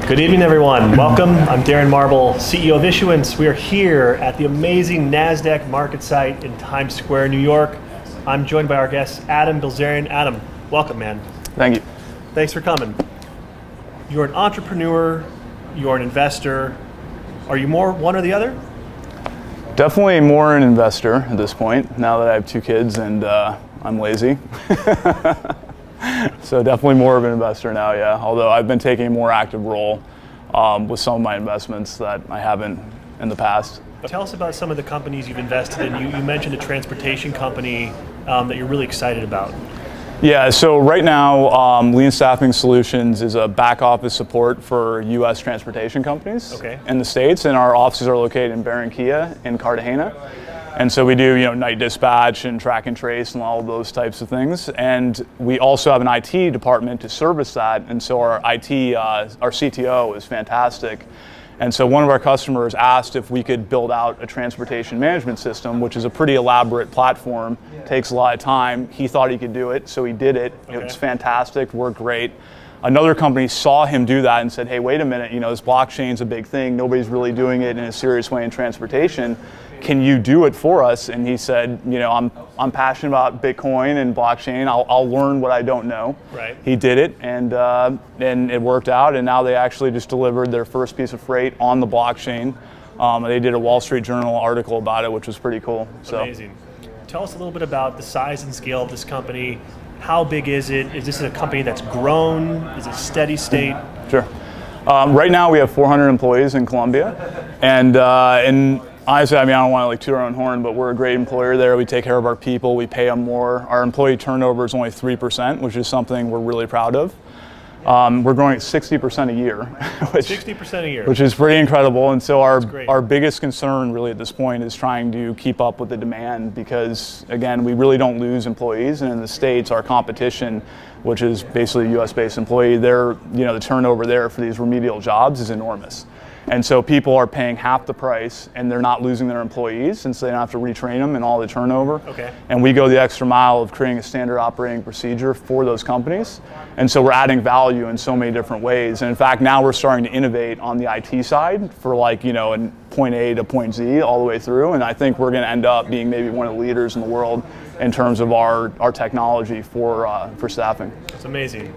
Good evening, everyone. Welcome. I'm Darren Marble, CEO of Issuance. We are here at the amazing NASDAQ market site in Times Square, New York. I'm joined by our guest, Adam Bilzerian. Adam, welcome, man. Thank you. Thanks for coming. You're an entrepreneur, you're an investor. Are you more one or the other? Definitely more an investor at this point, now that I have two kids and I'm lazy. So definitely more of an investor now, yeah. Although I've been taking a more active role with some of my investments that I haven't in the past. Tell us about some of the companies you've invested in. You mentioned a transportation company that you're really excited about. Yeah, so right now, Lean Staffing Solutions is a back office support for U.S. transportation companies in the States, and our offices are located in Barranquilla and Cartagena. And so we do, night dispatch and track and trace and all of those types of things. And we also have an IT department to service that. And so our IT, our CTO is fantastic. And so one of our customers asked if we could build out a transportation management system, which is a pretty elaborate platform, takes a lot of time. He thought he could do it, so he did it. It was fantastic, worked great. Another company saw him do that and said, hey, wait a minute, this blockchain's a big thing. Nobody's really doing it in a serious way in transportation. Can you do it for us? And he said, I'm passionate about Bitcoin and blockchain. I'll learn what I don't know. Right. He did it, and it worked out. And now they actually just delivered their first piece of freight on the blockchain. They did a Wall Street Journal article about it, which was pretty cool. So. Amazing. Tell us a little bit about the size and scale of this company. How big is it? Is this a company that's grown? Is it steady state? Sure. Right now we have 400 employees in Colombia, and honestly, I don't want to toot our own horn, but we're a great employer there. We take care of our people. We pay them more. Our employee turnover is only 3%, which is something we're really proud of. We're growing at 60% a year. 60% a year. Which is pretty incredible. And so our biggest concern really at this point is trying to keep up with the demand because, again, we really don't lose employees. And in the States, our competition, which is basically a US-based employee, the turnover there for these remedial jobs is enormous. And so people are paying half the price and they're not losing their employees since they don't have to retrain them and all the turnover. And we go the extra mile of creating a standard operating procedure for those companies. And so we're adding value in so many different ways. And in fact, now we're starting to innovate on the IT side for in point A to point Z all the way through. And I think we're going to end up being maybe one of the leaders in the world in terms of our technology for staffing. It's amazing.